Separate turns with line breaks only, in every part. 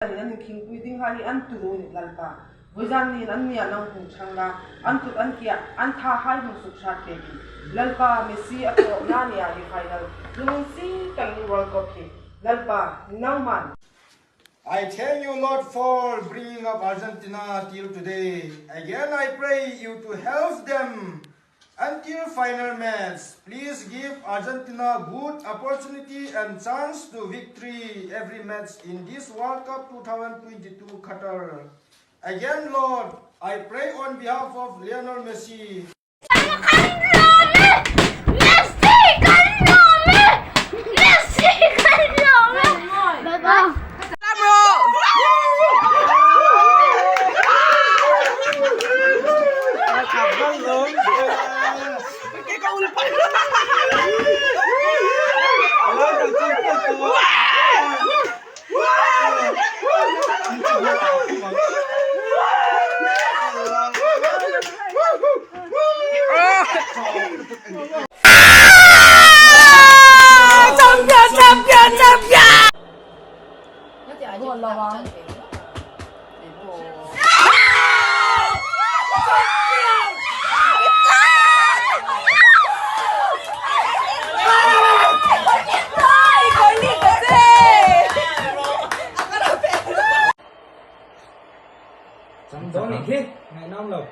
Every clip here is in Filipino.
An king puiding hari an turu ni lalpa Vizan ni an mia nang kung changla an tut an kia an tha hai hung suk shat baby lalpa Messi ako nani di final yung si Argentina World Cup lalpa nauman.
I thank you, Lord, for bringing up Argentina till today. Again, I pray you to help them until final match. Please give Argentina good opportunity and chance to victory every match in this World Cup 2022 Qatar. Again, Lord, I pray on behalf of Lionel Messi.
Ngày năm lộc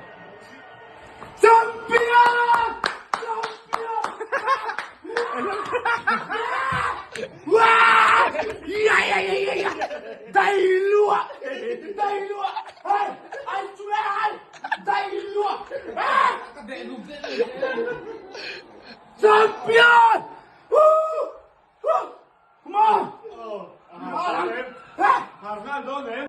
đầy lụa anh chú anh đầy lụa champion come on